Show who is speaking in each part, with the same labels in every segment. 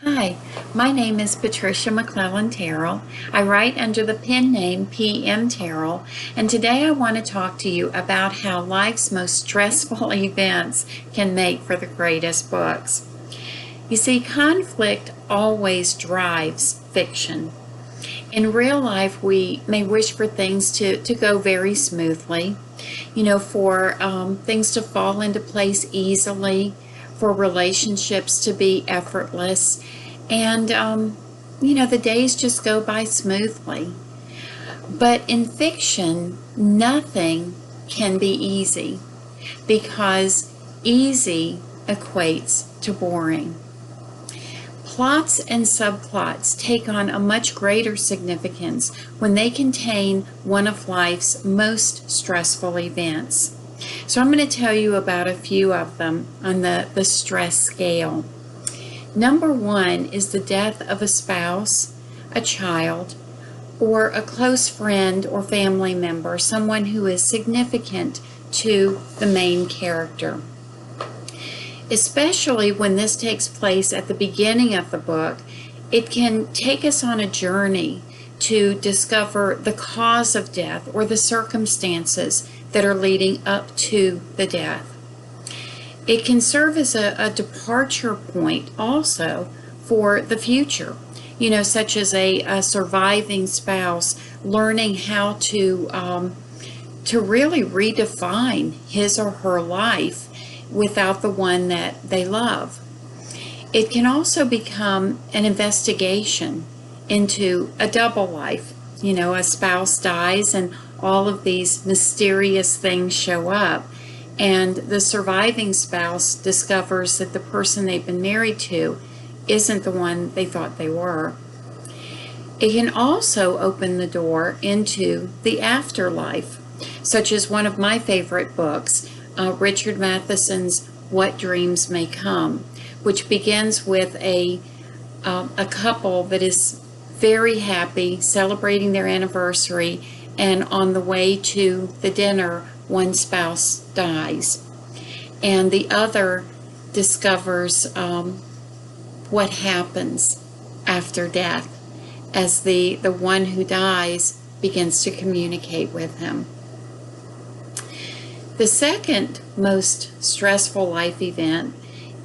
Speaker 1: Hi, my name is Patricia McClellan Terrell. I write under the pen name PM Terrell, and today I want to talk to you about how life's most stressful events can make for the greatest books. You see, conflict always drives fiction. In real life, we may wish for things to go very smoothly, for things to fall into place easily, for relationships to be effortless, and, the days just go by smoothly. But in fiction, nothing can be easy because easy equates to boring. Plots and subplots take on a much greater significance when they contain one of life's most stressful events. So I'm going to tell you about a few of them on the stress scale. Number one is the death of a spouse, a child, or a close friend or family member, someone who is significant to the main character. Especially when this takes place at the beginning of the book, it can take us on a journey to discover the cause of death or the circumstances that are leading up to the death. It can serve as a departure point also for the future, such as a surviving spouse learning how to really redefine his or her life without the one that they love. It can also become an investigation into a double life. A spouse dies and all of these mysterious things show up, and the surviving spouse discovers that the person they've been married to isn't the one they thought they were. It can also open the door into the afterlife, such as one of my favorite books, Richard Matheson's What Dreams May Come, which begins with a couple that is very happy, celebrating their anniversary, and on the way to the dinner, one spouse dies, and the other discovers what happens after death as the one who dies begins to communicate with him. The second most stressful life event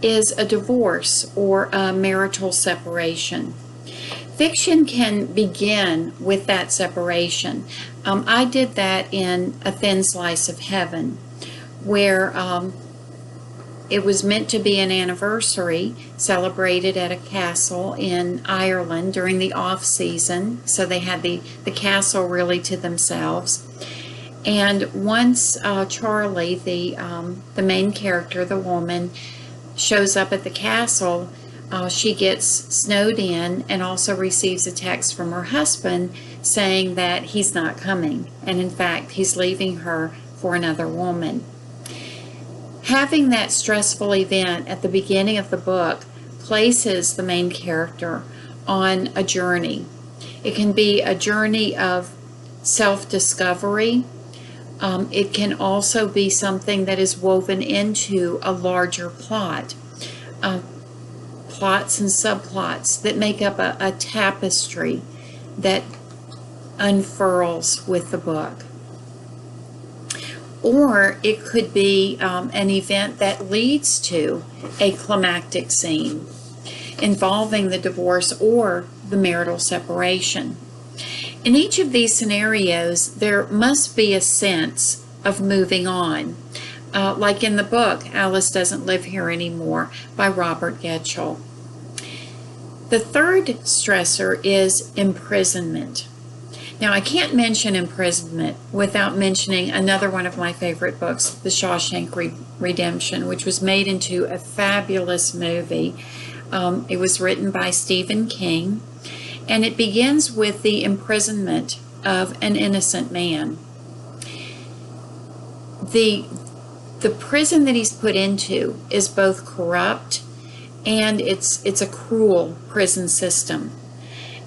Speaker 1: is a divorce or a marital separation. Fiction can begin with that separation. I did that in A Thin Slice of Heaven, where it was meant to be an anniversary celebrated at a castle in Ireland during the off-season, so they had the castle really to themselves. And once Charlie, the main character, the woman, shows up at the castle, she gets snowed in and also receives a text from her husband saying that he's not coming, and in fact he's leaving her for another woman. Having that stressful event at the beginning of the book places the main character on a journey. It can be a journey of self-discovery. It can also be something that is woven into a larger plot. Plots and subplots that make up a tapestry that unfurls with the book. Or it could be an event that leads to a climactic scene involving the divorce or the marital separation. In each of these scenarios, there must be a sense of moving on. Like in the book, Alice Doesn't Live Here Anymore by Robert Getchell. The third stressor is imprisonment. Now, I can't mention imprisonment without mentioning another one of my favorite books, The Shawshank Redemption, which was made into a fabulous movie. It was written by Stephen King, and it begins with the imprisonment of an innocent man. The prison that he's put into is both corrupt and it's a cruel prison system.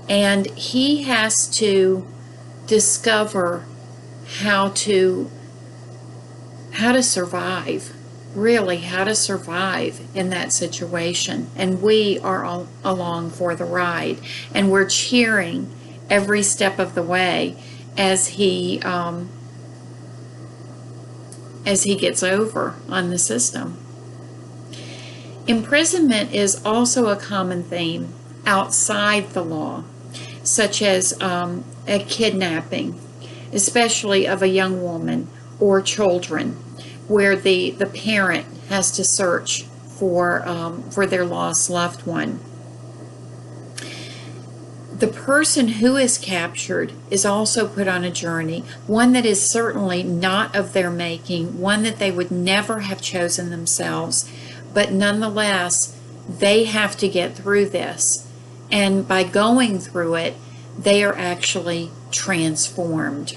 Speaker 1: And he has to discover how to survive really how to survive in that situation. And we are all along for the ride. And we're cheering every step of the way as he gets over on the system. Imprisonment is also a common theme outside the law, such as a kidnapping, especially of a young woman or children, where the parent has to search for their lost loved one. The person who is captured is also put on a journey, one that is certainly not of their making, one that they would never have chosen themselves, but nonetheless, they have to get through this. And by going through it, they are actually transformed.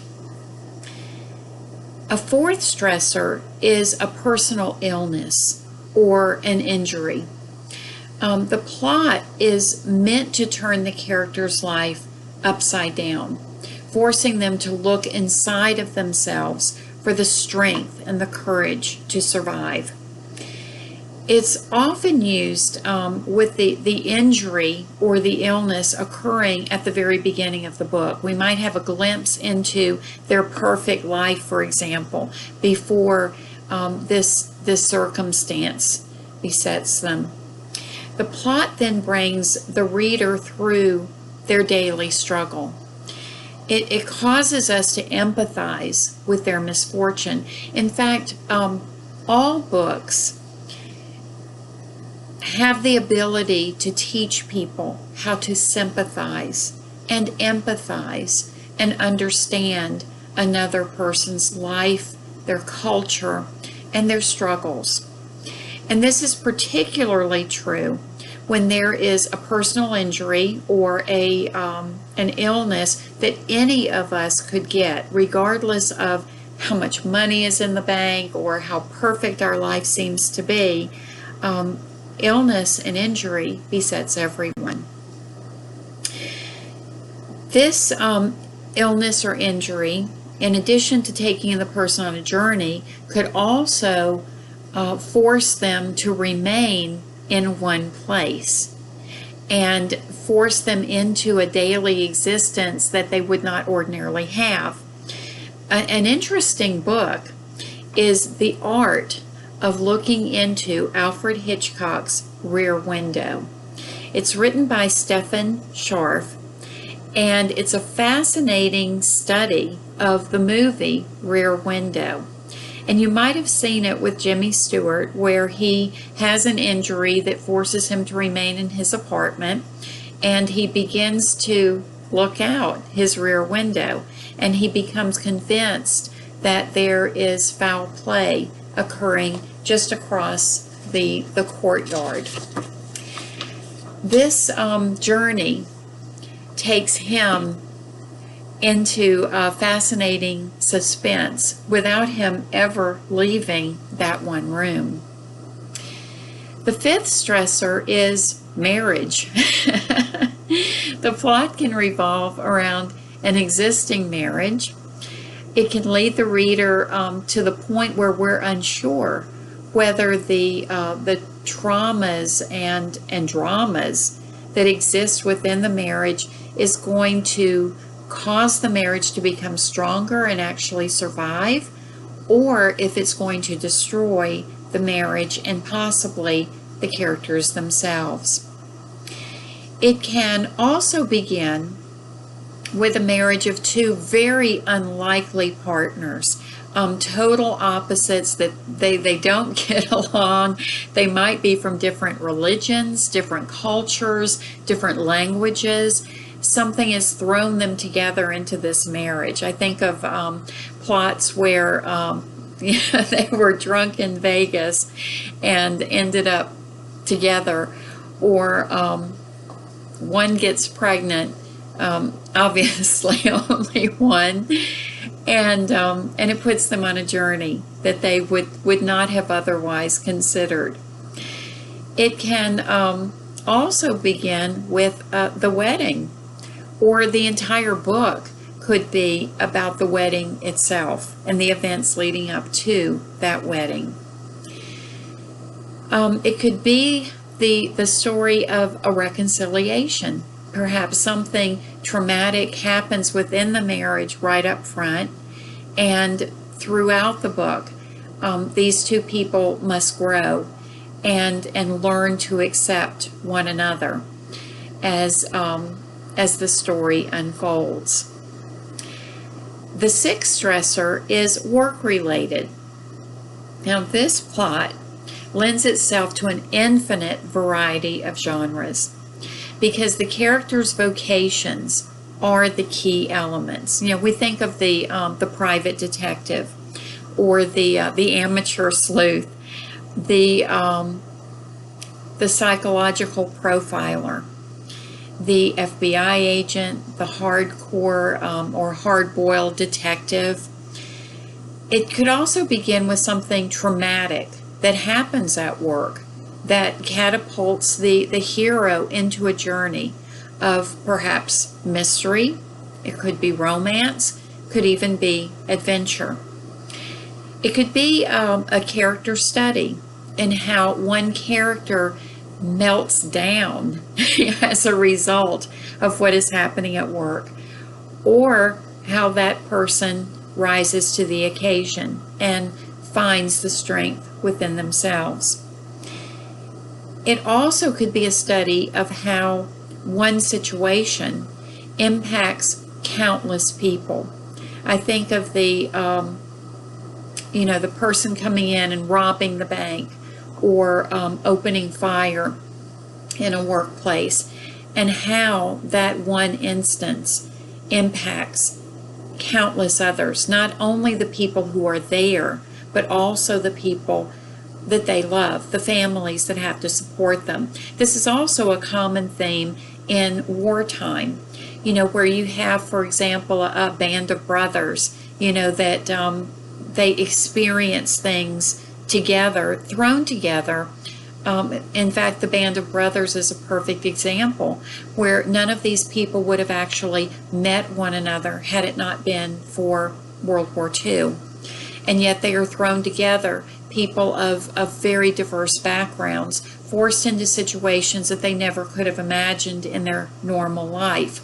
Speaker 1: A fourth stressor is a personal illness or an injury. The plot is meant to turn the character's life upside down, forcing them to look inside of themselves for the strength and the courage to survive. It's often used with the injury or the illness occurring at the very beginning of the book. We might have a glimpse into their perfect life, for example, before this circumstance besets them. The plot then brings the reader through their daily struggle. It causes us to empathize with their misfortune. In fact, all books have the ability to teach people how to sympathize and empathize and understand another person's life, their culture, and their struggles. And this is particularly true when there is a personal injury or an illness that any of us could get, regardless of how much money is in the bank or how perfect our life seems to be. Illness and injury besets everyone. This illness or injury, in addition to taking the person on a journey, could also force them to remain in one place and force them into a daily existence that they would not ordinarily have. An interesting book is The Art of Looking into Alfred Hitchcock's Rear Window. It's written by Stephen Scharf, and it's a fascinating study of the movie Rear Window. And you might have seen it with Jimmy Stewart, where he has an injury that forces him to remain in his apartment, and he begins to look out his rear window, and he becomes convinced that there is foul play occurring just across the courtyard. This journey takes him into a fascinating suspense without him ever leaving that one room. The fifth stressor is marriage. The plot can revolve around an existing marriage. It can lead the reader to the point where we're unsure whether the traumas and dramas that exist within the marriage is going to cause the marriage to become stronger and actually survive, or if it's going to destroy the marriage and possibly the characters themselves. It can also begin with a marriage of two very unlikely partners, total opposites, that they don't get along. They might be from different religions, different cultures, different languages. Something has thrown them together into this marriage. I think of plots where they were drunk in Vegas and ended up together, or one gets pregnant, obviously only one, and it puts them on a journey that they would not have otherwise considered. It can also begin with the wedding, or the entire book could be about the wedding itself and the events leading up to that wedding. It could be the story of a reconciliation. Perhaps something traumatic happens within the marriage right up front, and throughout the book, these two people must grow and learn to accept one another as the story unfolds. The sixth stressor is work-related. Now, this plot lends itself to an infinite variety of genres because the characters' vocations are the key elements. You know, we think of the private detective, or the amateur sleuth, the psychological profiler, the FBI agent, the hardcore or hard-boiled detective. It could also begin with something traumatic that happens at work that catapults the hero into a journey of perhaps mystery. It could be romance, could even be adventure. It could be a character study in how one character melts down as a result of what is happening at work, or how that person rises to the occasion and finds the strength within themselves. It also could be a study of how one situation impacts countless people. I think of the person coming in and robbing the bank, or opening fire in a workplace, and how that one instance impacts countless others, not only the people who are there, but also the people that they love, the families that have to support them. This is also a common theme in wartime, where you have, for example, a band of brothers, that they experience things together, thrown together. In fact, the Band of Brothers is a perfect example where none of these people would have actually met one another had it not been for World War II. And yet they are thrown together, people of very diverse backgrounds, forced into situations that they never could have imagined in their normal life.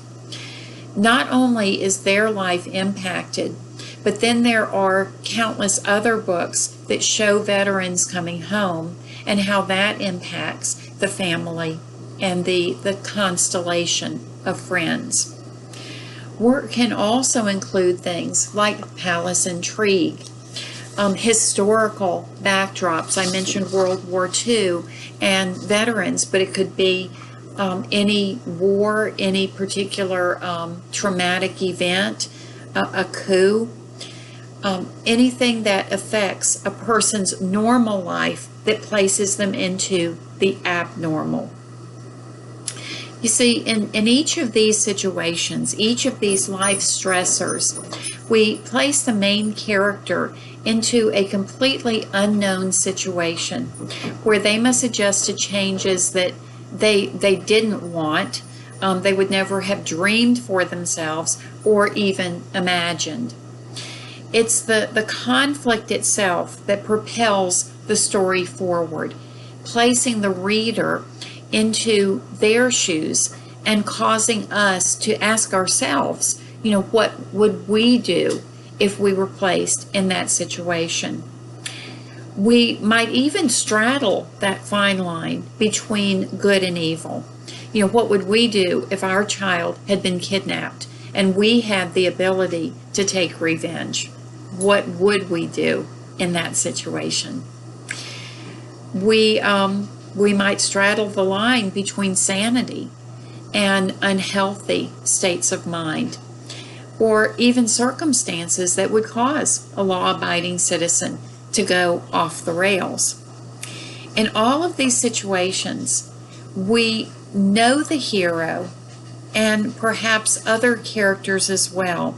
Speaker 1: Not only is their life impacted, but then there are countless other books that show veterans coming home and how that impacts the family and the constellation of friends. Work can also include things like palace intrigue, historical backdrops. I mentioned World War II and veterans, but it could be any war, any particular traumatic event, a coup, anything that affects a person's normal life that places them into the abnormal. You see, in each of these situations, each of these life stressors, we place the main character into a completely unknown situation where they must adjust to changes that they didn't want, they would never have dreamed for themselves or even imagined. It's the conflict itself that propels the story forward, placing the reader into their shoes and causing us to ask ourselves, what would we do if we were placed in that situation? We might even straddle that fine line between good and evil. What would we do if our child had been kidnapped and we had the ability to take revenge? What would we do in that situation? We might straddle the line between sanity and unhealthy states of mind, or even circumstances that would cause a law-abiding citizen to go off the rails. In all of these situations, we know the hero and perhaps other characters as well.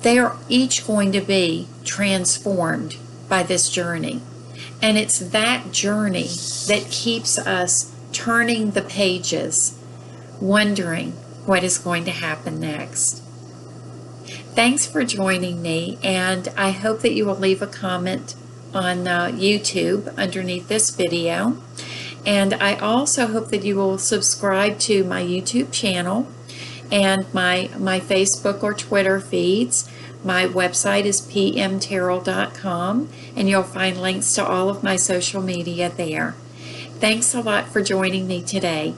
Speaker 1: They are each going to be transformed by this journey. And it's that journey that keeps us turning the pages, wondering what is going to happen next. Thanks for joining me, and I hope that you will leave a comment on YouTube underneath this video. And I also hope that you will subscribe to my YouTube channel and my Facebook or Twitter feeds. My website is pmterrell.com, and you'll find links to all of my social media there. Thanks a lot for joining me today.